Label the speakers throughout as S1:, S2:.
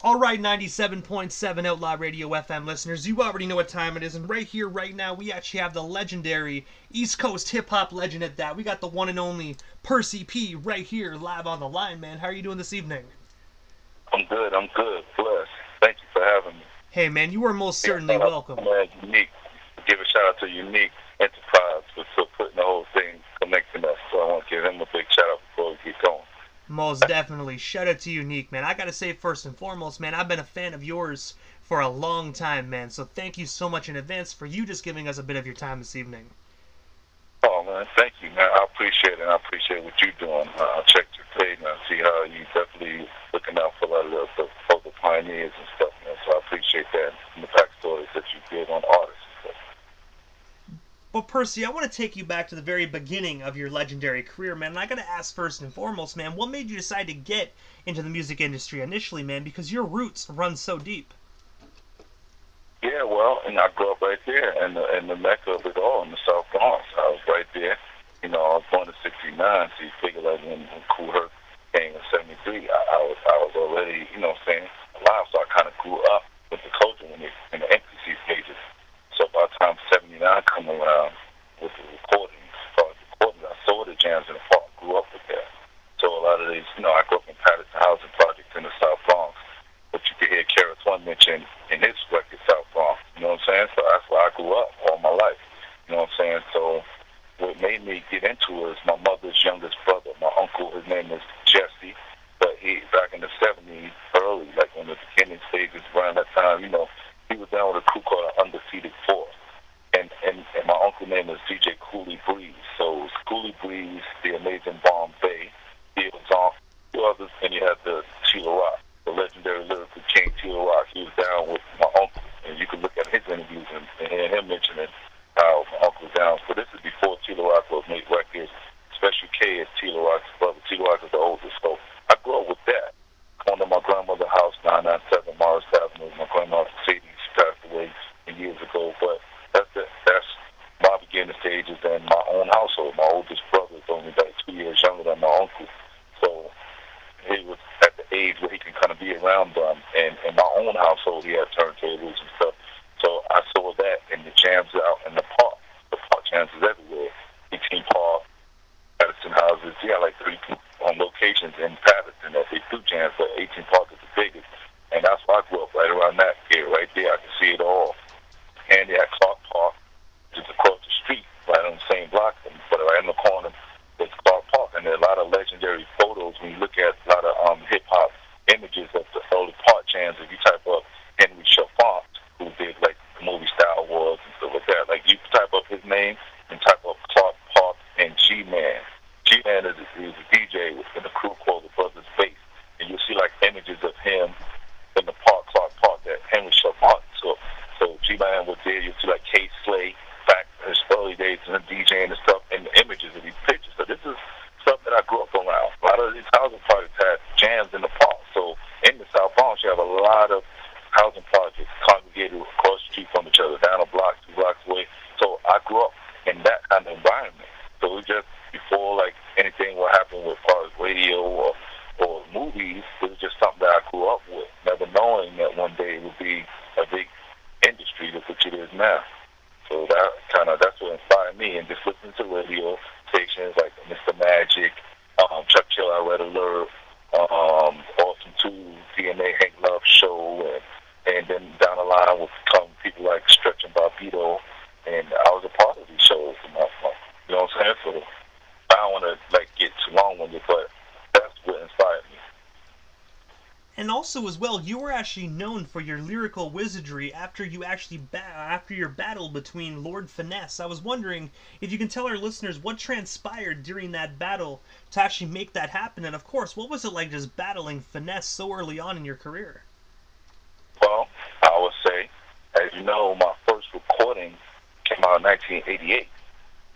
S1: All right, 97.7 Outlaw Radio FM listeners, you already know what time it is, and right here, right now, we actually have the legendary East Coast hip-hop legend at that. We got the one and only Percee P right here, live on the line, man. How are you doing this evening?
S2: I'm good. Blessed. Thank you for having me.
S1: Hey, man, you are most
S2: Yeah,
S1: certainly welcome.
S2: Unique. Give a shout out to Unique Enterprise for putting the whole thing, connecting us. So I want to give him a big shout out before we get going.
S1: Most definitely. Shout out to Unique, man. I gotta say, first and foremost, man, I've been a fan of yours for a long time, man. So thank you so much in advance for you just giving us a bit of your time this evening.
S2: Oh, man, thank you, man. I appreciate it. I appreciate what you're doing. I checked your page and I see how you definitely looking out for a lot of the pioneers and stuff, man. So I appreciate that and the backstories that you give on artists and stuff.
S1: Well, Percee, I want to take you back to the very beginning of your legendary career, man. And I got to ask first and foremost, man, what made you decide to get into the music industry initially, man? Because your roots run so deep.
S2: Yeah, well, and I grew up right there in the mecca of it all, in the South Bronx. I was right there. You know, I was born in '69, so you figure like when Cool Herc came in '73, I was already, you know what I'm saying, alive. So I kind of grew up with the culture when it in the NPC stages. So by the time '79 come around with the recordings, I saw the jams in the park, grew up with that. So a lot of these, you know, I grew up in Patterson Housing Project in the South Bronx, but you could hear Karis One mention in his record South Bronx. You know what I'm saying? So that's where I grew up all my life. You know what I'm saying? So what made me get into it is my mother's youngest brother, my uncle. His name is Jesse, but he back in the '70s, early, like in the beginning stages around that time, you know, he was down with a crew called the Undefeated Force. And my uncle's name is DJ Cooley Breeze. So it was Cooley Breeze, the amazing Bombay, he was on two others, and you had the Tila Rock, the legendary lyrical king Tila Rock. He was down with my uncle, and you can look at his interviews and hear him mentioning how my uncle was down. So this is before Tila Rock was made records. Special K is Tila Rock's brother. Tila Rock is the oldest. So I grew up with that. Going to my grandmother's house, 997 Morris Avenue. My grandma Sadie, she passed away years ago, but that's my beginning stages and my own household. My oldest brother is only like 2 years younger than my uncle, so he was at the age where he can kind of be around them. And in my own household, he had turntables and stuff. So I saw that in the jams out in the park jams is everywhere. 18 Park, Patterson houses. You got like 3 on locations in Patterson that they do jams, but 18 Park is the biggest. And that's why I grew up right around that area, right there. I could see it all. And they had Clark Park, just across the street, right on the same block, but right in the corner, there's Clark Park. And there are a lot of legendary photos when you look at a lot of hip-hop images of the early park jams. If you type up Henry Chalfant, who did like the movie Star Wars and stuff like that, like you type up his name and type up Clark Park and G-Man. G-Man is a DJ in a crew called the Brothers Bass. And you'll see like images of him in the park, Clark Park, that Henry Chalfant took. So G-Man was there. You see like K Slay back in his early days and the DJing and stuff, and the images of these pictures. So this is stuff that I grew up around. A lot of these housing projects had jams in the park. So in the South Bronx, you have a lot of housing projects congregated across the street from each other, down a block, 2 blocks away. So I grew up in that kind of environment. So it was just before like anything would happen with far as radio or movies, it was just something that I grew up with, never knowing that one day it would be a big industry that's what it is now. So that's what inspired me, and just listening to radio stations like Mr. Magic, Chuck Chill, Red Alert, Awesome 2, DNA Hank Love Show, and then down the line would come people like Stretch and Barbito, and I was a part of these shows. You know what I'm saying? So I don't want to like get too long on it, but that's what inspired me.
S1: And also, as well, you were actually known for your lyrical wizardry after you actually after your battle between Lord Finesse. I was wondering if you can tell our listeners what transpired during that battle to actually make that happen, and of course, what was it like just battling Finesse so early on in your career?
S2: Well, I would say, as you know, my first recording came out in 1988.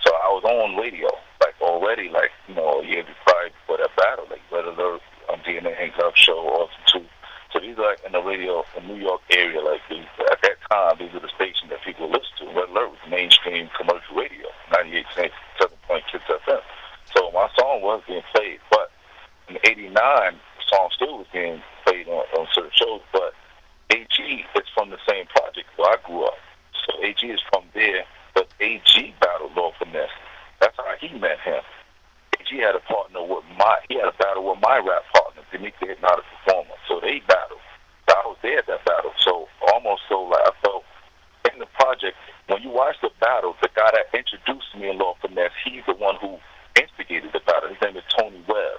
S2: So I was on radio, like already, like, you know, a year before that battle, like Red Alert, DNA Hank Love Show, Awesome 2. So these are like in the radio in New York area, like at that time, these are the stations that people listen to. Red Alert was mainstream commercial radio, 98.7 Kids FM. So my song was being played, but in '89, song still was being played on certain shows, but AG is from the same project where I grew up. So AG is from there, but AG battled Lord Finesse. That's how he met him. AG had a battle with my rap partner, Beneath the Hypnotic Performer. So they battled. So I was there at that battle. So almost so like I felt in the project, when you watch the battle, the guy that introduced me in Lord Finesse, he's the one who instigated the battle. His name is Tony Webb.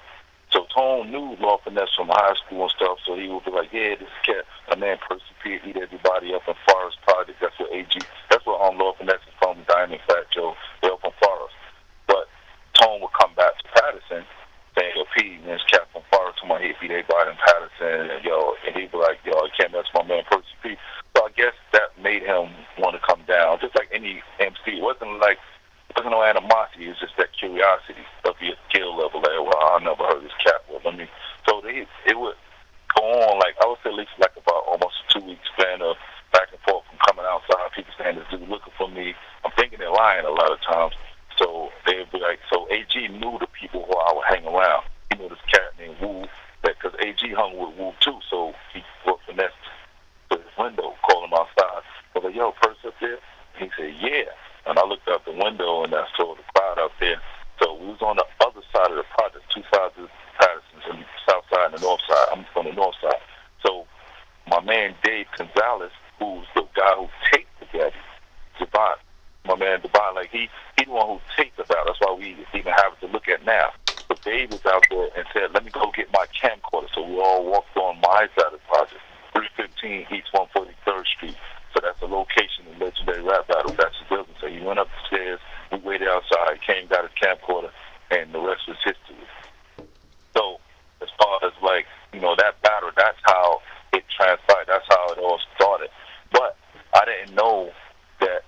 S2: So Tone knew Lord Finesse from high school and stuff, so he would be like, yeah, this cat, my man Percee eat everybody up in Forest Project. That's what AG, that's what Lord Finesse is from, Diamond Fat Joe, they're up in Forest. But Tone would come back to Patterson saying, yo, P, man, this cat from Forest, to my hit, beat everybody in Patterson, and he'd be like, yo, I can't mess with my man Percee. So I guess that made him want to come down, just like any MC. It wasn't no animosity. It was just that curiosity of your skill level. Like, well, I never heard this cat. Well, so it would go on, like, I would say at least like about almost a 2-week span of back and forth from coming outside, people saying this dude looking for me. I'm thinking they're lying a lot of times. So they'd be like, so AG knew the people who I would hang around. He knew this cat named Wu, because AG hung with Wu too, so he brought Finesse to his window, called him outside. I was like, yo, Perce up there? And he said, yeah. And I looked out the window and I saw the crowd out there. So we was on the other side of the project, two sides of Patterson's, on the south side and the north side. I'm from the north side. So my man Dave Gonzalez, who's the guy who taped the Gaddy, Devon, my man Devon, like he the one who taped the battle. That's why we even have it to look at now. But Dave was out there and said, let me go get my camcorder. So we all walked on my side of the project, 315 East 143rd Street. So that's a location in legendary rap battle. That's the building. So he went up the stairs, we waited outside, came, got his camcorder, and the rest was history. So as far as like, that battle, that's how it transpired. That's how it all started. But I didn't know that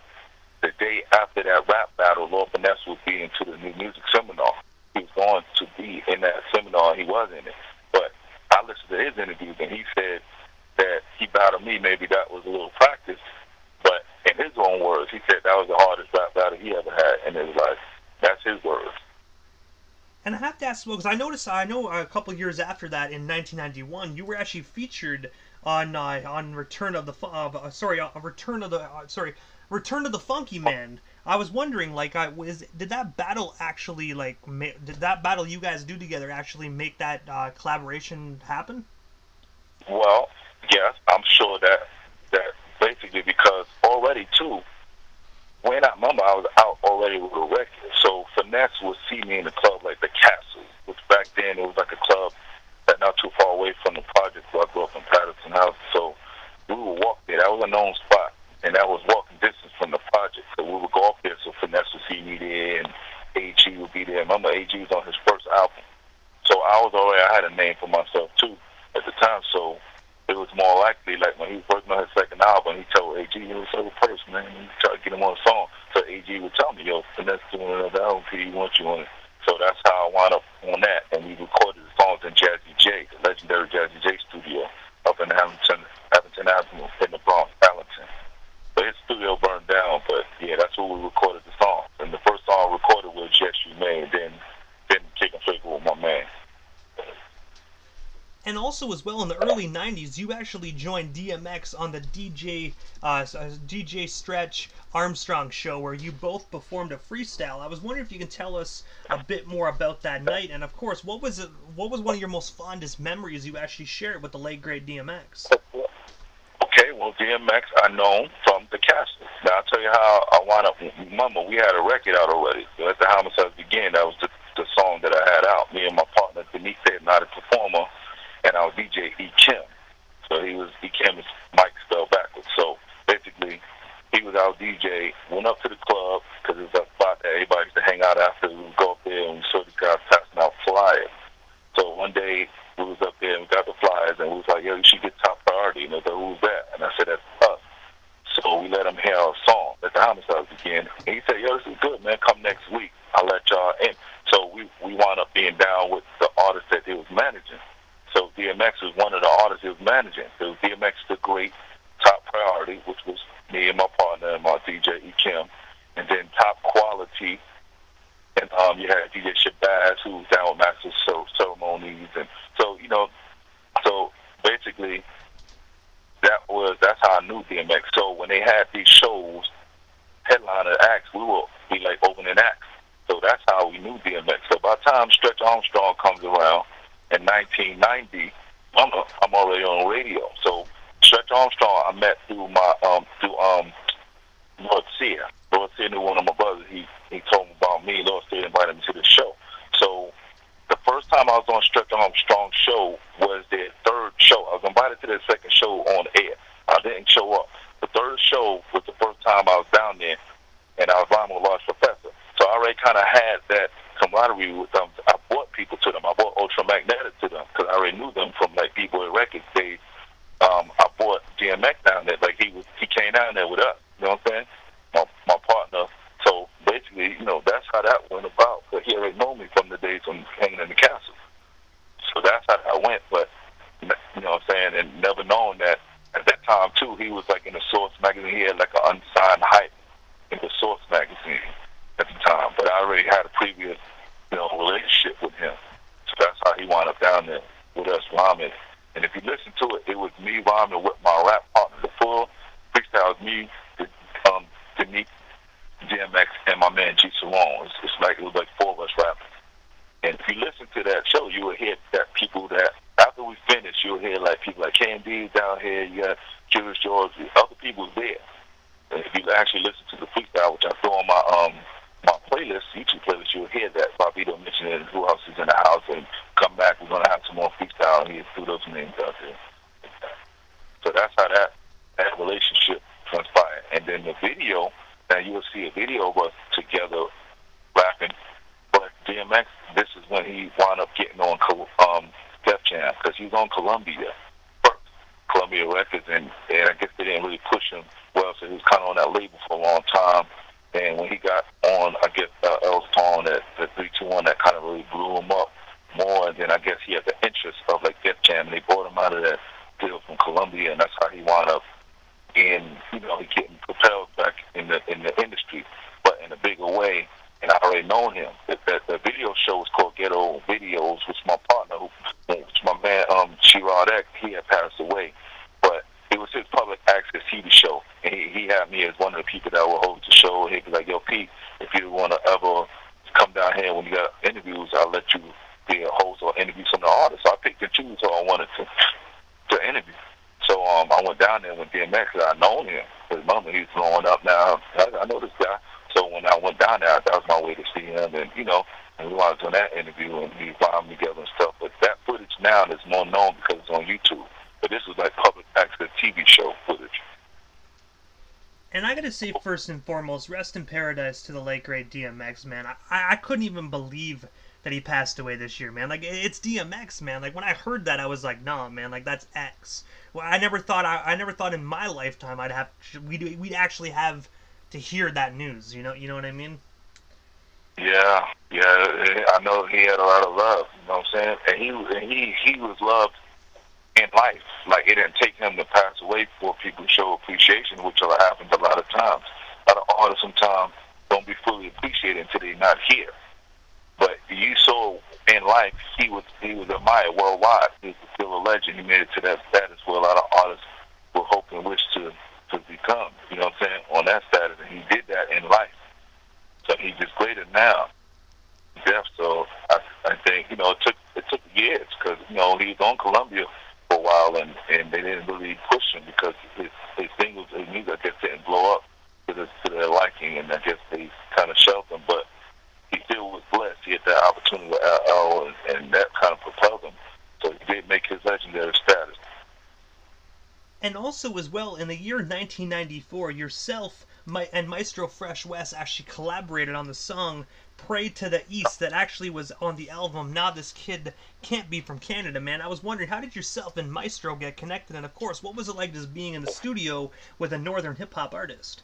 S2: the day after that rap battle, Lord Finesse would be into the new music seminar. He was going to be in that seminar. He was in it. But I listened to his interviews, and he said that he battled me. Maybe that was a little practice. But in his own words, he said that was the hardest rap battle he ever had in his life. That's his words.
S1: And I have to ask, well, because I know a couple years after that, in 1991, you were actually featured on Return of the Return of the Funky Man. I was wondering, like, did that battle actually, like, did that battle you guys do together actually make that collaboration happen?
S2: Well, yes, I'm sure that basically because already too, when I remember I was out already with a record, so Finesse would see me in the club like the Castle, which back then it was like a club that not too far away from the project where I grew up in Patterson House. So we would walk there. That was a known spot, and that was walking distance from the project. So we would go up there, so Finesse would see me there, and AG would be there. Remember, AG was on his first album, so I had a name for myself too at the time. So it was more likely, like when he was working on his second album, he told AG, so the person, man, he tried to get him on a song. So AG would tell me, yo, Finesse doing another album, P, he wants you on it. So that's how I wound up on that, and we recorded the songs in Jazzy J, the legendary Jazzy J studio up in Abington Avenue in the Bronx, Arlington. So his studio burned down, but yeah, that's where we recorded the songs. And the first song I recorded was Yes You May, and then Kick and Flavor with my man.
S1: And also, as well, in the early 90s, you actually joined DMX on the DJ Stretch Armstrong show, where you both performed a freestyle. I was wondering if you can tell us a bit more about that night, and of course, what was one of your most fondest memories you actually shared with the late great DMX?
S2: Okay, well, DMX I know from the Castle. Now I'll tell you how I wound up. Remember, we had a record out already. Let the Homicides Begin. That was the song that I had out. Me and my partner Beneath the Hypnotic Performer, and our DJ E. Kim. So E. Kim is Mike spelled backwards. So basically, he was our DJ, went up to the club, because it was a spot that everybody used to hang out after. We would go up there and we saw these guys passing out flyers. So one day, we was up there and we got the flyers, and we was like, yo, you should get Top Priority. And they said, who's that? And I said, that's us. So we let him hear our song, Let the Homicides Begin. And he said, yo, this is good, man. Come next week. I'll let y'all in. So we wound up being down with the artist that he was managing. So DMX was one of the artists he was managing. It was DMX The Great, Top Priority, which was me and my partner and my DJ E. Kim. And then Top Quality. And you had DJ Shabazz, who was down with Master Ceremonies. And so, basically that's how I knew DMX. So when they had these shows, headliner acts, we will be like opening acts. So that's how we knew DMX. So by the time Stretch Armstrong comes around in 1990, I'm already on radio. So Stretch Armstrong I met through Lord Sear. Lord Sear knew one of my brothers. He told me about me. Lord Sear invited me to the show. So the first time I was on Stretch Armstrong's show was their third show. I was invited to their second show on air. I didn't show up. The third show was the first time I was down there, and I was rhyming with Large Professor. So I already kind of had that camaraderie with them. I brought people to them. I brought Ultramagnetic to them because I already knew them from like B-Boy Records days. I brought DMX down there. Like he came down there with us. You know what I'm saying? My partner. So basically, that's how that went about. But he already known me from the days when hanging in the castle. So that's how that went. But you know what I'm saying? And never known that at that time too, he was like in the Source magazine. He had like an unsigned hype in the Source magazine at the time. But I already had a previous, relationship with him. So that's how he wound up down there with us rhyming. And if you listen to it, it was me rhyming with my rap partner. The full freestyle was me, Denique, DMX, and my man G Salone. It was like four of us rapping. And if you listen to that show, you will hear that people that after we finished, you'll hear like people like KMD down here. You got Curious George, other people there. And if you actually listen to the freestyle, which I throw on my playlist, YouTube playlist, you'll hear that Bobito mentioned it, Who Else Is in the House, and come back, we're gonna have some more freestyle, and he threw those names out there. So that's how that relationship transpired. And then the video, now you'll see a video of us together rapping. But DMX, this is when he wound up getting on Def Jam, because he was on Columbia first, Columbia Records, and I guess they didn't really push him well, so he was kind of on that label for a long time. And when he got on, I guess, L's Tone at the 321, that kind of really blew him up more. And then I guess he had the interest of like Def Jam, and they bought him out of that deal from Columbia, and that's how he wound up in, he getting propelled back in the industry, but in a bigger way. And I already known him. The video show was called Ghetto Videos, which my partner, which my man Sherrod X, he had passed away, but it was his public access TV show, and he had me as one of the people that would hold the show. He'd be like, "Yo, Pete, if you want to ever come down here when you got interviews, I'll let you be a host or interview some of the artists." So I picked and choose who I wanted to interview. So I went down there with DMX, and I known him. His mama, he's growing up now. I know this guy. So when I went down there, that was my way to see him, and and we wanted to do that interview, and we rhymed together and stuff. But that footage now is more known because it's on YouTube. But this was like public access TV show footage.
S1: And I gotta say, first and foremost, rest in paradise to the late great DMX, man. I couldn't even believe that he passed away this year, man. Like, it's DMX, man. Like, when I heard that, I was like, nah, man. Like, that's X. Well, I never thought in my lifetime we'd actually have to hear that news. You know what I mean?
S2: Yeah. I know he had a lot of love. You know what I'm saying? And he was loved in life. Like, it didn't take him to pass away for people to show appreciation, which happens a lot of times. A lot of artists sometimes don't be fully appreciated until they're not here. But you saw in life, he was admired worldwide. He was still a legend. He made it to that status where a lot of artists will hope and wish to become. You know what I'm saying? On that status, and he did that in life. So he's just greater now. Deaf. So I think it took years because he was on Columbia for a while, and they didn't really push him because his singles, his music, I guess, didn't blow up to their liking, and I guess they kind of shelved him. But he still was blessed. He had that opportunity with LL, and that kind of propelled him. So he did make his legendary status.
S1: And also, as well, in the year 1994, yourself and Maestro Fresh West actually collaborated on the song Pray to the East that actually was on the album Now This Kid Can't Be From Canada, man. I was wondering, how did yourself and Maestro get connected? And, of course, what was it like just being in the studio with a northern hip-hop artist?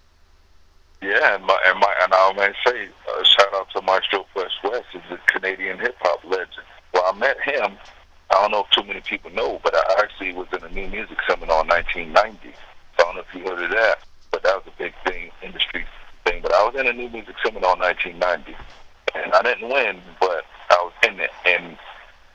S2: Yeah, and I may say, shout out to Maestro Fresh West, he's a Canadian hip-hop legend. Well, I met him, I don't know if too many people know, but I actually was in a new music seminar in 1990. So I don't know if you heard of that, but that was a big thing, industry thing. But I was in a new music seminar in 1990, and I didn't win, but I was in it. And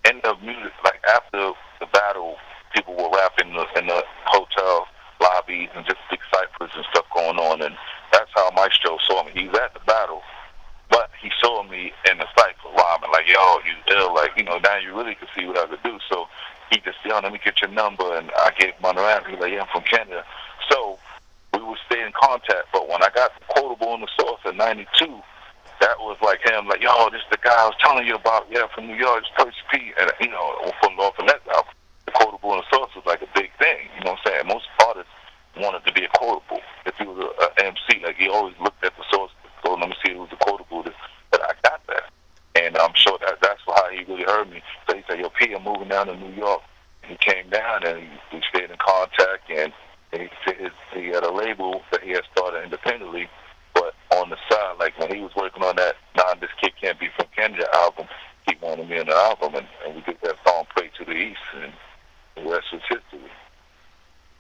S2: in the music, like after the battle, people were rapping the hotel lobbies and just big ciphers and stuff going on. And that's how Maestro saw me. He was at the battle, but he saw me in the cipher rhyming, like, yo, you ill, like, now you really can see what I could do. So he just, yo, let me get your number, and I gave him my number. He was like, yeah, I'm from Canada. So we would stay in contact, but when I got the Quotable in the Source in 92, that was like him, like, yo, this is the guy I was telling you about, yeah, from New York, it's Percee P, and, from North Finesse album. The Quotable in the Source was like a big thing, you know what I'm saying? Most artists wanted to be a quotable. If he was an MC, like, he always looked at the source, so let me see who's the quotable, but I got that. And I'm sure that's how he really heard me. So he said, yo, P, I'm moving down to New York. And he came down, and we stayed in contact, and he said he had a label that he had started independently, but on the side, like when he was working on that This Kid Can't Be From Canada album, he wanted me on the album, and we did that song, Pray to the East, and the rest was history.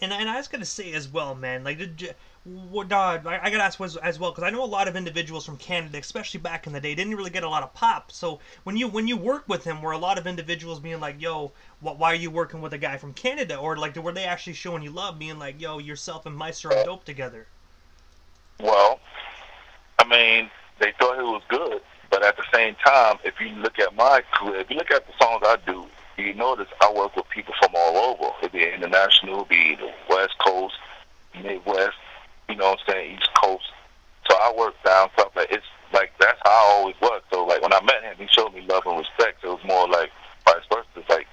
S1: And I was gonna say as well, man, like, I gotta ask as well, because I know a lot of individuals from Canada, especially back in the day, didn't really get a lot of pop. So when you work with him, were a lot of individuals being like, yo, why are you working with a guy from Canada? Or like, were they actually showing you love, being like, yo, yourself and Meister are dope together?
S2: Well, I mean, they thought it was good, but at the same time, if you look at my career, if you look at the songs I do, you notice I work with people from all over. It'd be international, it'd be the West Coast, Midwest, you know what I'm saying, East Coast. So I work down stuff like, it's like, that's how I always was. So like when I met him, he showed me love and respect. So it was more like vice versa. It's like,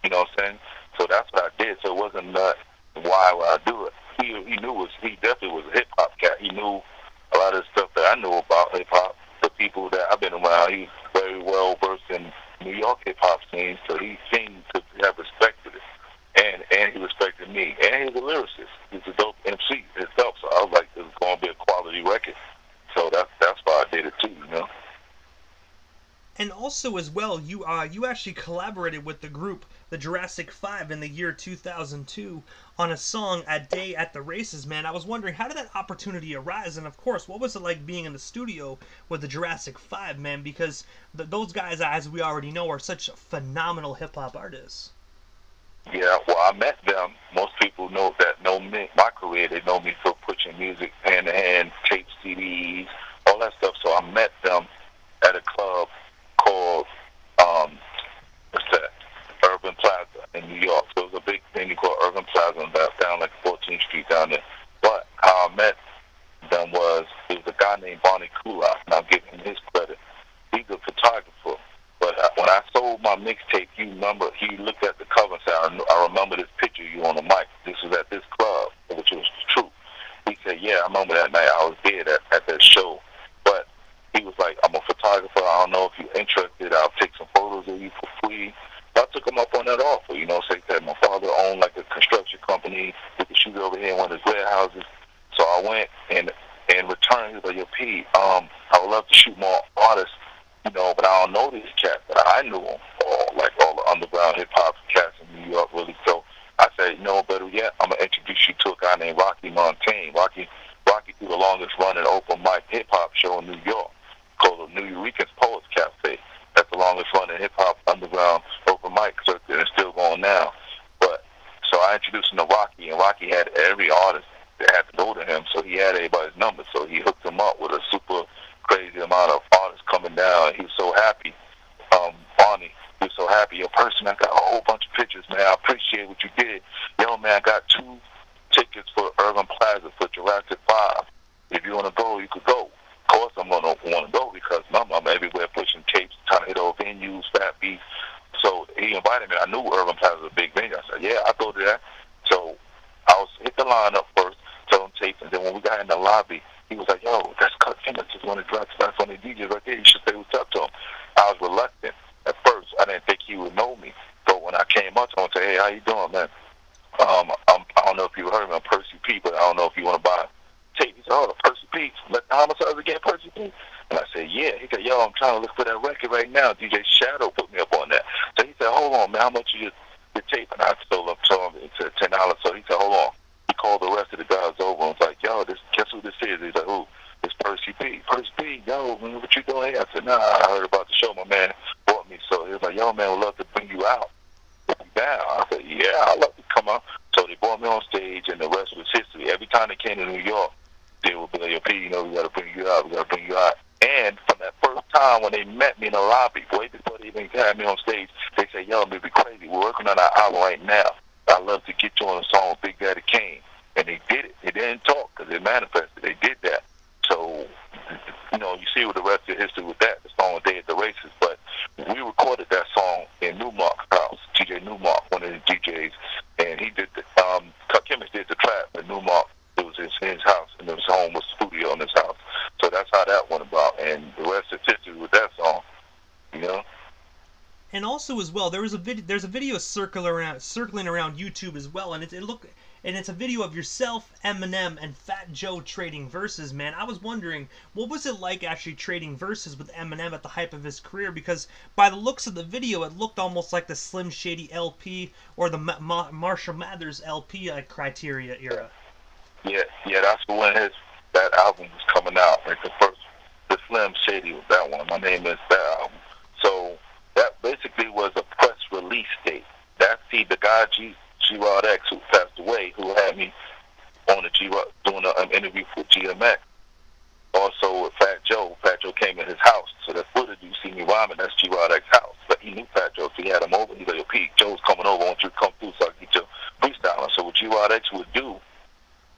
S2: you know what I'm saying? So that's what I did. So it wasn't why would I do it. He definitely was a hip hop cat. He knew a lot of the stuff that I knew about hip hop. The people that I've been around, he's very well versed in New York hip hop scene, so he seemed to have respected it, and he respected me, and he's a lyricist. He's a dope MC himself, so I was like, this is going to be a quality record. So that's why I did it too, you know.
S1: And also as well, you actually collaborated with the group the Jurassic 5 in the year 2002 on a song, A Day at the Races, man. I was wondering, how did that opportunity arise? And of course, what was it like being in the studio with the Jurassic 5, man? Because those guys, as we already know, are such phenomenal hip-hop artists.
S2: Yeah, well, I met them. Most people know me, my career, they know me for pushing music hand-to-hand, tape CDs, all that stuff. So I met them at a club called, what's that? Urban Plaza in New York. So it was a big thing called Urban Plaza down like 14th Street down there. But how I met them was, there was a guy named Bonnie Kulak, and I'll give him his credit. He's a photographer. But when I sold my mixtape, he looked at the cover and said, I remember this picture of you on the mic. This was at this club, which was true. He said, yeah, I remember that night. I was there at that show. But he was like, I'm a photographer. I don't know if you're interested. I'll take some photos of you for free. I took him up on that offer, you know. So he said my father owned like a construction company. We could shoot over here in one of his warehouses. So I went, and in return, he was like, yo, P, I would love to shoot more artists, you know, but I don't know these cats. But I knew them, all the underground hip-hop cats in New York, really. So I said, you know, better yet, I'm going to introduce you to a guy named Rocky Montaigne. Rocky threw the longest-running open mic hip-hop show in New York called the New Eurekans Poets Cafe. That's the longest-running hip-hop underground open mic circuit, and it's still going now. But so I introduced him to Rocky, and Rocky had every artist that had to go to him, so he had everybody's number. So he hooked him up with a super crazy amount of artists coming down, and he was so happy. Bonnie, he was so happy. Yo, Percee, I got a whole bunch of pictures, man. I appreciate what you did. Yo, man, I got 2 tickets for Urban Plaza for Jurassic 5. If you want to go, you could go. Of course, I'm going to want to go because I'm everywhere pushing tapes, trying to hit all venues, fat beats. So he invited me. I knew Urban Plaza was a big venue. I said, yeah, I'll go to that. So I was hit the line up first, tell him tapes, and then when we got in the lobby, he was like, yo, that's Cut Simmons, just one of the Jurassic on the DJs right there. You should say what's up to him. I was reluctant at first. I didn't think he would know me. But when I came up to him and said, hey, how you doing, man? I don't know if you heard me, I'm Percee P, but I don't know if you want to buy tape. He said, oh, Percee P, let the homicides again, Percee P. And I said, yeah. He said, yo, I'm trying to look for that record right now. DJ Shadow put me up on that. So he said, hold on, man, how much is your tape? And I told him it's $10. So he said, hold on. He called the rest of the guys over and was like, yo, guess who this is? He's like, who? It's Percee P. Percee P, yo, man, what you doing here? I said, nah, I heard about the show. My man brought me. So he was like, yo, man, we'd love to bring you out. Put me down. I said, yeah, I'd love to come out. So they brought called me on stage, and the rest was history. Every time they came to New York, they would be like, yo, P, you know, we got to bring you out. We got to bring you out. And from that first time when they met me in the lobby, way before they even had me on stage, they said, yo, baby, crazy. We're working on our album right now. I'd love to get you on a song with Big Daddy Kane. And they did it. They didn't talk because they manifested. They did that. So, you know, you see with the rest of the history with that, the song Day at the Races. But we recorded that song in Newmark's house, DJ Newmark, one of the DJs. And he did the, Chemist did the track in Newmark. It was his house, and his home was studio in his house. So that's how that went about. And the rest of the history with that song, you know.
S1: And also as well, there's a video circling around YouTube as well, and it's a video of yourself, Eminem, and Fat Joe trading verses, man. I was wondering, what was it like actually trading verses with Eminem at the height of his career? Because by the looks of the video, it looked almost like the Slim Shady LP or the Marshall Mathers LP criteria era.
S2: Yeah, that's when that album was coming out. Like the Slim Shady was that one. My Name Is that album. So that basically was a press release date. That's the guy G-Rod X, who passed away, who had me on the G-Rod doing an interview for GMX. Also with Fat Joe. Fat Joe came in his house. So that footage you see me rhyming, that's G-Rod X's house. But he knew Fat Joe, so he had him over. He said, yo, Pete, Joe's coming over. I want you to come through so I can get your freestyling. So what G-Rod X would do,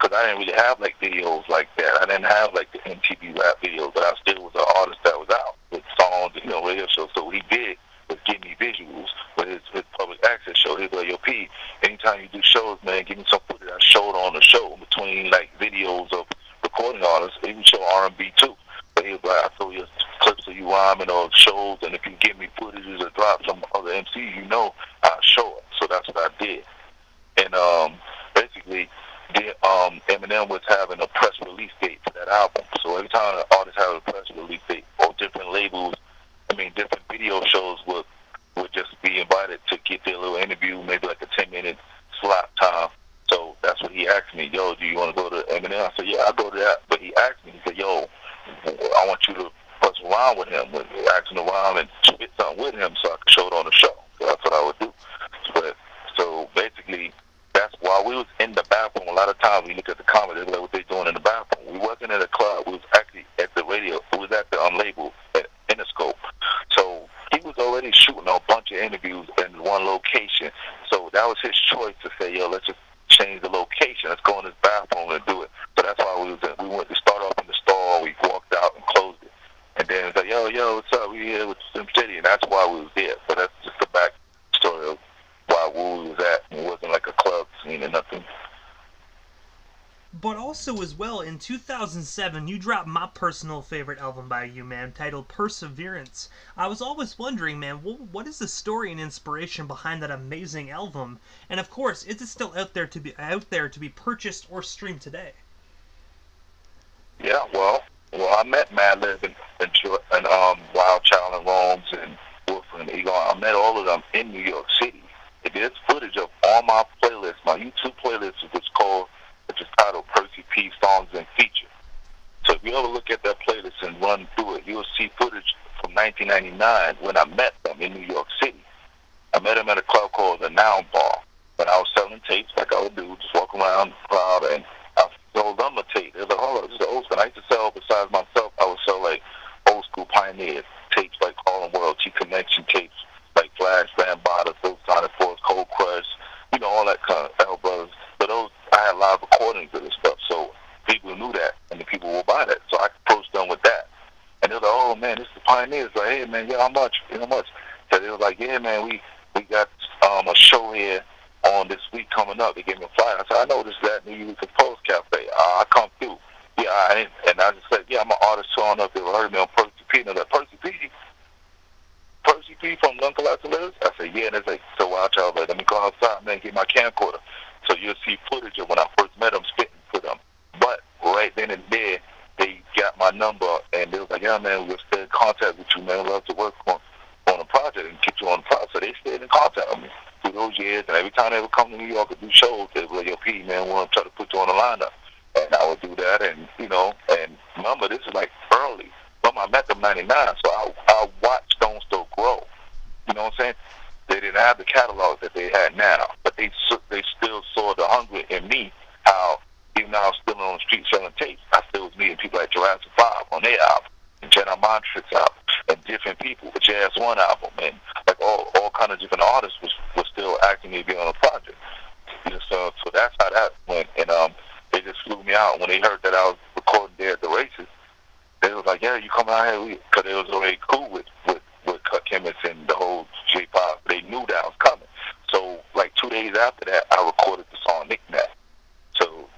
S2: because I didn't really have like videos like that. I didn't have like the MTV rap videos, but I still was an artist that was out with songs, you know, radio shows. So what he did was give me visuals with his public access show. He'd be like, yo, P, anytime you do shows, man, give me some footage I showed on the show between like videos of recording artists. He would show R&B too. But he was like, I throw you clips of you rhyming or shows, and if you give me footages or drop some other MC, you know, I'll show it. So that's what I did. And basically, Eminem was having a press release date for that album. So every time an artist had a press release date, or different labels, different video shows would just be invited to get their little interview, maybe like a 10-minute slot time. So that's what he asked me, yo, do you want to go to Eminem? I said, yeah, I'll go to that. But he asked me, he said, yo, I want you to bust around with him. He asked him to rhyme and spit something with him so I could show it on the show. So that's what I would do. But so basically, that's while we was in the bathroom. A lot of times we look at the comments, they're like, what they doing in the bathroom. We wasn't in a club. We was actually at the radio. We was at the label at Interscope. So he was already shooting a bunch of interviews in one location. So that was his choice to say, yo, let's just change the location. Let's go in his bathroom and do it. So that's why we went to start off in the store. We walked out and closed it. And then it's like, yo, what's up? We here with Slim City. And that's why we was there. So that's just the back story of why we was at. It wasn't like a club scene or nothing.
S1: But also as well, in 2007, you dropped my personal favorite album by you, man, titled Perseverance. I was always wondering, man, what is the story and inspiration behind that amazing album? And of course, is it still out there to be purchased or streamed today?
S2: Yeah, well, I met Madlib and Wild Child and Rome's and Wolf and Eagle. I met all of them in New York City. There's footage of all my playlists. My YouTube playlist which is titled Percee P Songs and Features. So if you ever look at that playlist and run through it, you'll see footage from 1999 when I met them in New York City. I met them at a club called the Noun Bar. When I was selling tapes like I would do, just walk around the crowd, and I sold them a tape. They were like, hold on, this is old school. I used to sell, besides myself, I would sell like old school pioneers, tapes like Harlem World, T-Connection tapes, like Flash, Bambaataa, Phil Sonic Force, Cold Crush, you know, all that kind of L Brothers. But those, I had live recordings of this stuff, so people knew that, and the people would buy that. So I approached them with that. And they were like, oh, man, this is the Pioneers. Like, hey, man, yeah, how much? You know, how much? So they was like, yeah, man, we got a show here on this week coming up. They gave me a flyer. I said, I know this is at New York Post Cafe. I come through. Yeah, and I just said, yeah, I'm an artist showing up. They heard me on Percee P. And they're like, Percee P from Uncle Lives? I said, yeah. And it's like, so Wild Child, like, let me go outside, man, get my camcorder. So you'll see footage of when I first met them spitting for them. But right then and there, they got my number, and they was like, yeah, man, we'll stay in contact with you, man. I'd love to work on a project and get you on the project. So they stayed in contact with me through those years. And every time they would come to New York and do shows, they would be like, yo, P, man, we want to try to put you on the lineup. And I would do that. And, you know, and remember, this is like early. Remember, I met them in 99, so I watched Stone Still grow. You know what I'm saying? They didn't have the catalog that they had now, but they still saw the hunger they heard that I was recording there at the races, they was like, yeah, you come out here, because they was already cool with Cut Chemist and the whole J-Pop. They knew that I was coming. So, like 2 days after that, I recorded the song Nick Nap. So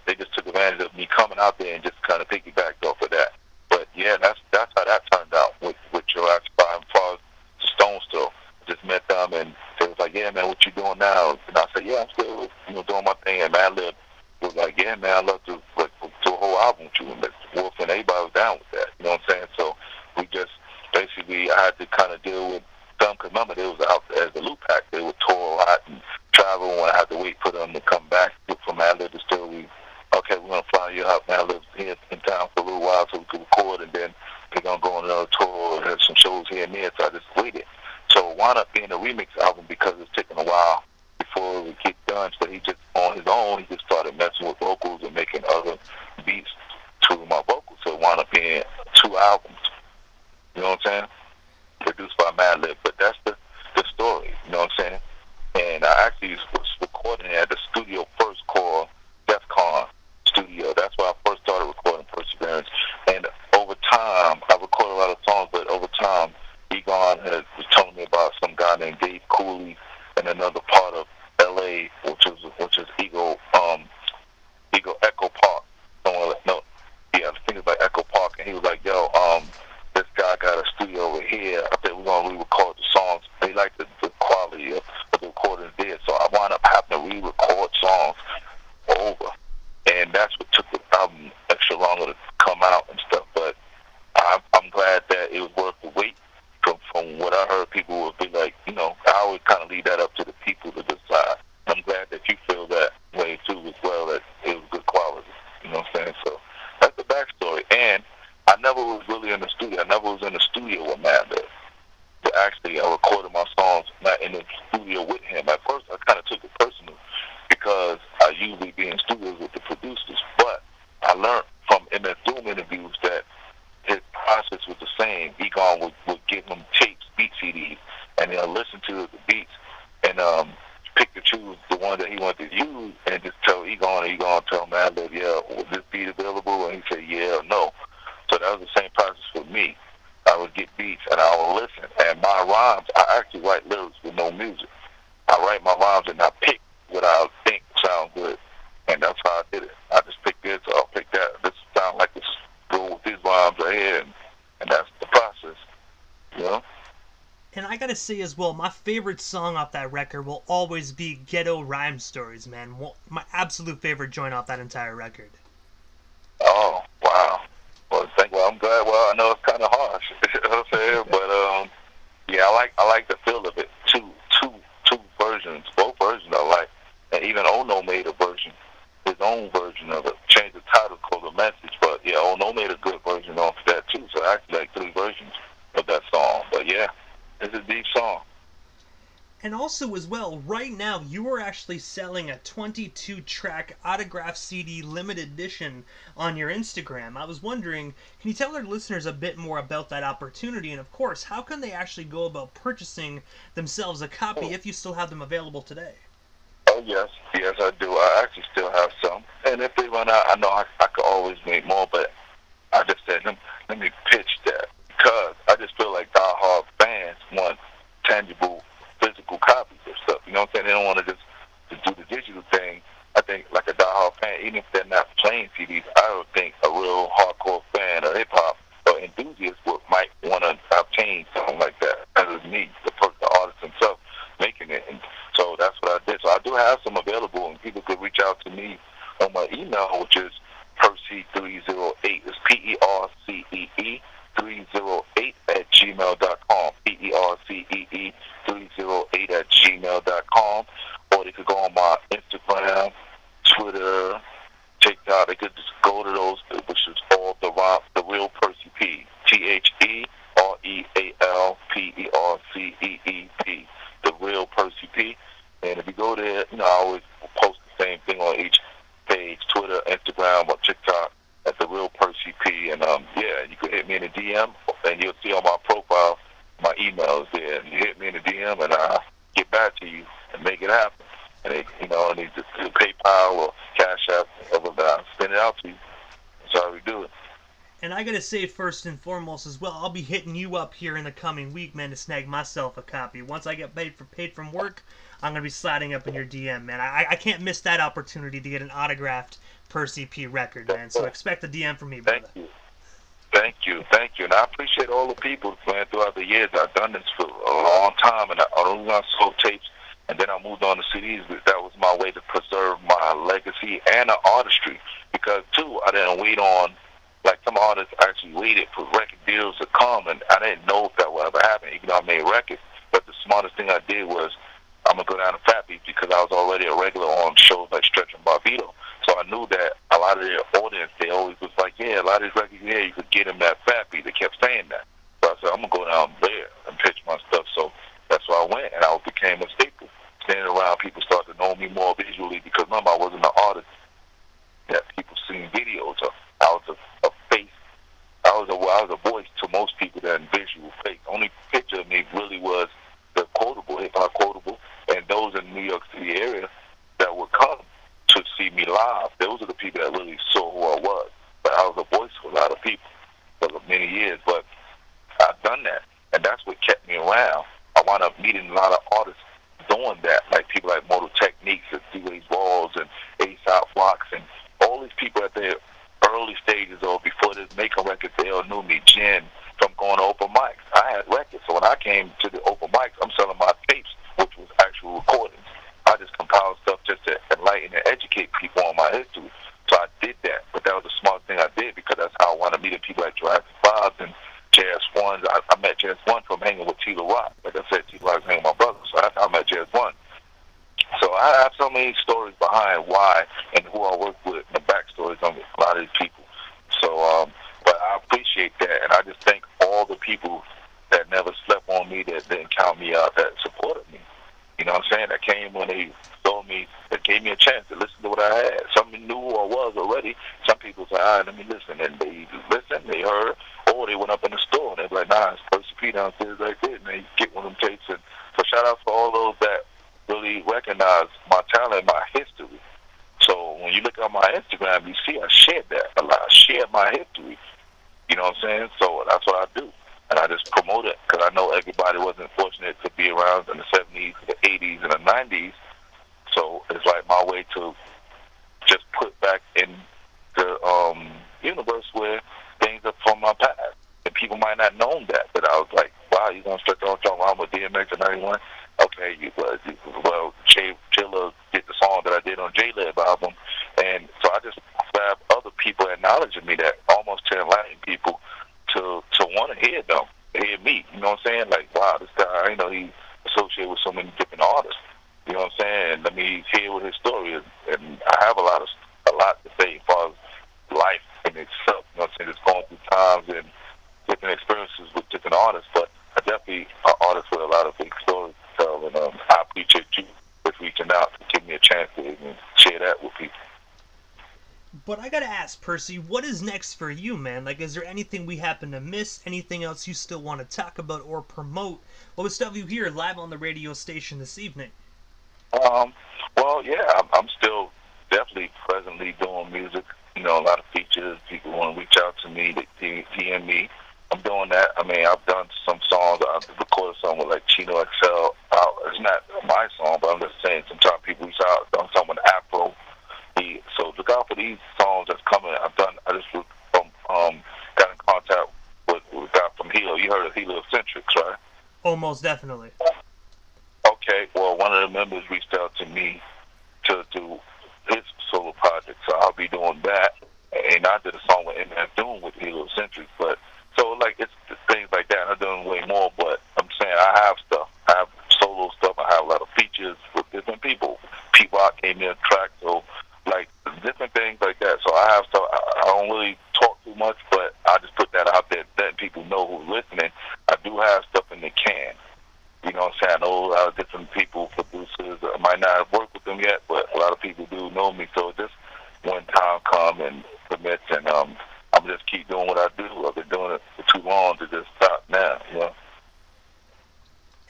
S2: they just took advantage of me coming out there and just kind of piggybacked off of that. But yeah, that's how that turned out with Joe Occupy. As far as the Stones still, just met them and they was like, yeah, man, what you doing now? And I said, yeah, I'm still doing my thing. And Madlib was like, yeah, man, I'd love to do a whole album with you. And Wolf and everybody was down with that. You know what I'm saying? So we just basically I had to kind of deal with them because remember they was out as the Loop Pack. They would tour a lot and travel, and I had to wait for them to come back from Madlib to still okay, we're gonna fly you out. Madlib's here in town for a little while so we can record, and then they're gonna go on another tour and have some shows here and there. So I just waited. So it wound up being a remix album because it's taking a while before we get done. So he just on his own, he just started messing with vocals and making other beats to my vocals. So it wound up being 2 albums. You know what I'm saying? Produced by Madlib, but that's the story. You know what I'm saying? And I actually was recording at the studio first called Def Con Studio. That's where I first started recording Perseverance. And over time, I recorded a lot of songs, but over time, Egon was telling me about some guy named Dave Cooley in another part of L.A., which is Eagle Echo Park. No, yeah, I think it's like Echo Park. And he was like, yo, this guy got a studio over here. I said, we're going to re-record the songs. They like the quality of the recordings there. So I wound up having to re-record songs over. And that's what took the album extra longer to come out and stuff. But I'm glad that it was worth the wait. From what I heard, people would be like, I always kind of leave that up to the people to decide. I'm glad that you feel that way too as well, that it was good quality. You know what I'm saying? So that's the backstory. And I never was really in the studio. I never was in the studio with Madlib. But actually, I recorded my songs not in the studio with him. At first, I kind of took it personal because I usually be in studios with the producers. But I learned from MF Doom interviews that his process was the same. Egon would give him tapes, beat CDs, and he'll listen to the beats and pick and choose the one that he wanted to use and just tell Egon, and Egon tell Madlib, yeah, will this beat available? And he said, yeah or no. So that was the same process for me. I would get beats and I would listen. And my rhymes, I actually write lyrics with no music. I write my rhymes and I pick what I think sounds good. And that's how I did it. I just picked this, I'll pick that. This sound like this, go with these rhymes right here. And that's the process, you know?
S1: And I gotta say as well, my favorite song off that record will always be Ghetto Rhyme Stories, man. My absolute favorite joint off that entire record.
S2: Oh, wow. Well, I'm glad. Well, I know it's kind of harsh, you know what I'm saying? But, yeah, I like the feel of it. Two versions, both versions I like. And even Ono made a version, his own version of it. Changed the title, called The Message. But, yeah, Ono made a good version of that, too. So I actually like 3 versions of that song. But, yeah, it's a deep song.
S1: And also as well, right now you are actually selling a 22-track autograph CD limited edition on your Instagram. I was wondering, can you tell our listeners a bit more about that opportunity? And of course, how can they actually go about purchasing themselves a copy if you still have them available today?
S2: Oh, yes, I do. I actually still have some. And if they run out, I know I could always make more, but I just said, let me pitch that. Because I just feel like diehard fans want tangible, physical copies of stuff. You know what I'm saying? They don't want to just do the digital thing. I think like a diehard fan, even if they're not playing CDs, I would think a real hardcore fan of hip-hop or enthusiast might want to obtain something like that. As is me, the artist himself, making it. And so that's what I did. So I do have some available, and people could reach out to me on my email, which is Percee308. It's Percee 308 at gmail.com. Percee 308 at gmail.com. Or they could go on my Instagram, Twitter, TikTok. They could just go to those, which is all the real Percee P. TheRealPerceep. The real Percee P. And if you go there, I always post the same thing on each page, Twitter, Instagram, or TikTok, at the real Percee P. And yeah, you can hit me in the DM, and you'll see on my profile my email is there. And you hit me in the DM, and I'll get back to you and make it happen. And it, and it's the PayPal or Cash App, whatever, I'll send it out to you. we do it.
S1: And I gotta say, first and foremost as well, I'll be hitting you up here in the coming week, man, to snag myself a copy. Once I get paid from work, I'm gonna be sliding up in your DM, man. I can't miss that opportunity to get an autographed Percee P record, man. So expect a DM from me, brother.
S2: Thank you. Thank you, thank you. And I appreciate all the people, man, throughout the years. I've done this for a long time, and I sold tapes, and then I moved on to CDs. That was my way to preserve my legacy and artistry. Because, too, I didn't wait on, like some artists actually waited for record deals to come, and I didn't know if that would ever happen, even though I made records. But the smartest thing I did was, I'm going to go down to Fat Beat because I was already a regular on shows like Stretch and Barbito. So I knew that a lot of their audience, they always was like, yeah, a lot of these records, yeah, you could get them at Fat Beat. They kept saying that. So I said, I'm going to go down there and pitch my stuff. So that's where I went, and I became a staple. Standing around, people started to know me more visually because, remember, I wasn't an artist that people seen videos of. I was a face. I was a voice to most people that in visual face. The only picture of me really was the quotable, hip-hop quotable, and those in the New York City area that would come to see me live. Those are the people that really saw who I was. But I was a voice for a lot of people for many years. But I've done that, and that's what kept me around. I wound up meeting a lot of artists doing that, like people like Motor Techniques and D-Ways Walls and A$AP Fox and all these people at their early stages or before this making records, they all knew me. Jen, from going to open mics. I had records, so when I came to the open mics, I'm selling my tapes, which was actual recordings. I just compiled stuff just to enlighten and educate people on my history. So I did that, but that was the smart thing I did because that's how I wanted to meet people like Jurassic 5 and JS1. I met JS1 from hanging with Tito Rock. Like I said, Tito Rock was hanging with my brother, so that's how I met JS1. So I have so many stories behind why and who I work with, the backstories on a lot of these people. So, but I appreciate that, and I just thank all the people that never slept on me, that didn't count me out, that supported me. You know what I'm saying? That came when they told me, that gave me a chance to listen to what I had. Some knew who I was already. Some people said, all right, let me listen. And they listened, they heard, or they went up in the store, and they were like, nah, it's Percee P downstairs right there. And they get one of them tapes. And so shout out for all those that really recognize my talent, my history. So when you look at my Instagram, you see I shared that a lot. I shared my history. You know what I'm saying? So that's what I do. And I just promote it because I know everybody wasn't fortunate to be around in the 70s, the 80s, and the 90s. So it's like my way to just put back in the universe where things are from my past. And people might not have known that, but I was like, wow, you're going to start talking about with DMX in 91? Okay, well, Chilla did the song that I did on J-Lib album. And so I just have other people acknowledging me that almost to enlighten people to want to hear them, hear me. You know what I'm saying? Like, wow, this guy, I know he's associated with so many different artists. You know what I'm saying? And let me hear what his story is. And I have a lot to say as far as life in itself. You know what I'm saying? Just going through times and different experiences with different artists. But I definitely an artist with a lot of big stories to tell. And I appreciate you for reaching out to give me a chance to even share that with people.
S1: But I gotta ask, Percee, what is next for you, man? Like, is there anything we happen to miss? Anything else you still want to talk about or promote? What was stuff you hear live on the radio station this evening?
S2: Well, yeah, I'm still definitely presently doing music. You know, a lot of features. People want to reach out to me, they DM me. I'm doing that. I mean, I've done some songs. I've recorded a song with like Chino XL. It's not my song, but I'm just saying sometimes people reach out. I've done something with Afro. So look out for these songs that's coming. I just got in contact with a guy from Hilo. You heard of Heliocentrics, right?
S1: Oh, most definitely.
S2: Okay, well, one of the members reached out to me to do his solo project, so I'll be doing that. And I did a song with MF Doom with Heliocentrics, but so like it's things like that. I'm doing way more, but I'm saying I have stuff. I have solo stuff. I have a lot of features with different people. People out came in track, so like different things like that. So I have stuff. I don't really talk too much, but I just put that out there, letting people know who's listening. I do have stuff in the can. You know what I'm saying? I know a lot of different people, producers. I might not have worked with them yet, but a lot of people do know me. So just when time comes and permits, and I'm just keep doing what I do. I've been doing it for too long to just stop now, you know?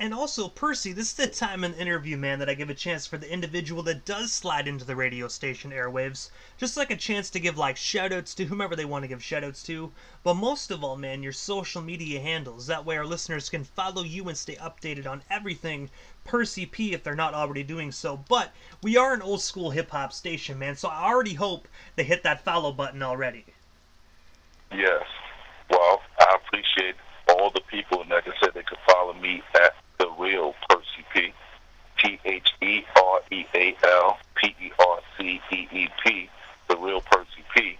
S1: And also, Percy, this is the time in the interview, man, that I give a chance for the individual that does slide into the radio station airwaves, just like a chance to give, like, shoutouts to whomever they want to give shoutouts to. But most of all, man, your social media handles. That way our listeners can follow you and stay updated on everything Percee P if they're not already doing so. But we are an old school hip hop station, man, so I already hope they hit that follow button already.
S2: Yes. Well, I appreciate all the people, and like I said, they could follow me at The Real Percee P, TheRealPerceeP, The Real Percee P,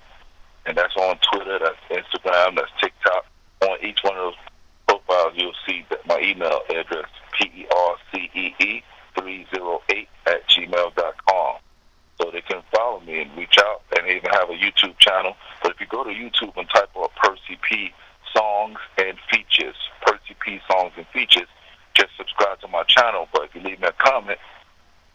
S2: and that's on Twitter, that's Instagram, that's TikTok. On each one of those profiles, you'll see that my email address, percee308@gmail.com. So they can follow me and reach out, and they even have a YouTube channel. But if you go to YouTube and type out Percee P songs and features, Percee P songs and features, just subscribe to my channel. But if you leave me a comment,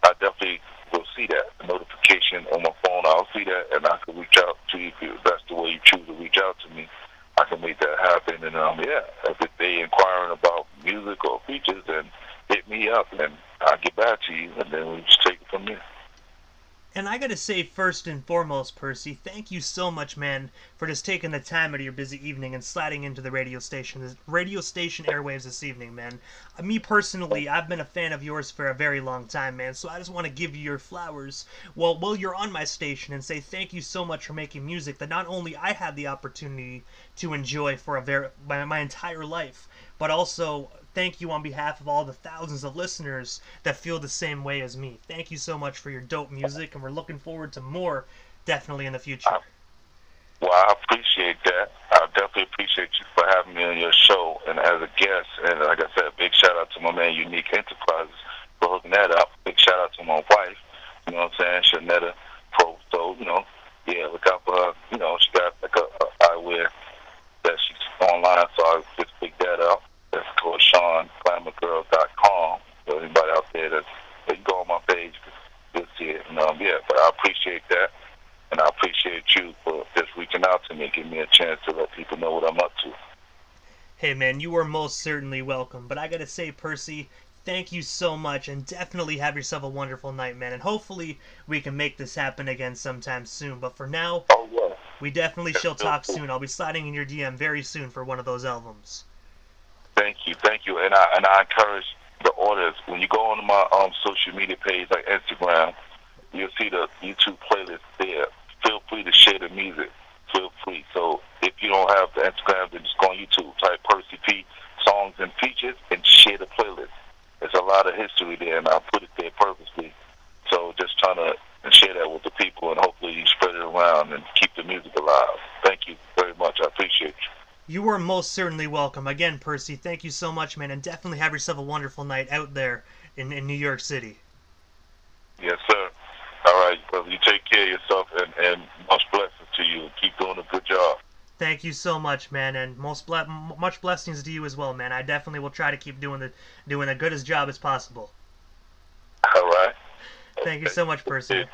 S2: I definitely will see that. A notification on my phone, I'll see that, and I can reach out to you if that's the way you choose to reach out to me. I can make that happen. And if they inquiring about music or features, then hit me up, and I'll get back to you, and then we just take it from there.
S1: And I gotta say, first and foremost, Percee, thank you so much, man, for just taking the time out of your busy evening and sliding into the radio station airwaves this evening, man. Me personally, I've been a fan of yours for a very long time, man, so I just want to give you your flowers while you're on my station and say thank you so much for making music that not only I had the opportunity to enjoy for my entire life, but also thank you on behalf of all the thousands of listeners that feel the same way as me. Thank you so much for your dope music, and we're looking forward to more, definitely in the future.
S2: Well, I appreciate that. I definitely appreciate you for having me on your show and as a guest. And like I said, big shout out to my man Unique Enterprises for hooking that up. Big shout out to my wife, you know what I'm saying, Shanetta Pro. So, look out for her. She got like a eyewear that she's online, so I just picked that up. That's called SeanGlamourGirl.com. So anybody out there that you go on my page, you'll see it. But I appreciate that, and I appreciate you for just reaching out to me, giving me a chance to let people know what I'm up to.
S1: Hey, man, you are most certainly welcome. But I gotta say, Percee, thank you so much, and definitely have yourself a wonderful night, man. And hopefully we can make this happen again sometime soon. But for now, we definitely shall talk soon. I'll be sliding in your DM very soon for one of those albums.
S2: Thank you. And I encourage the audience, when you go on my social media page like Instagram, you'll see the YouTube playlist there. Feel free to share the music. Feel free. So if you don't have the Instagram, then just go on YouTube, type Percee P songs and features, and share the playlist. There's a lot of history there, and I put it there purposely. So just trying to share that with the people, and hopefully you spread it around and keep the music alive. Thank you very much. I appreciate you.
S1: You are most certainly welcome. Again, Percee, thank you so much, man, and definitely have yourself a wonderful night out there in New York City.
S2: Yes, sir. All right, brother. You take care of yourself, and much blessings to you. Keep doing a good job.
S1: Thank you so much, man, and much blessings to you as well, man. I definitely will try to keep doing a good as job as possible.
S2: All right.
S1: Thank you so much, Percee.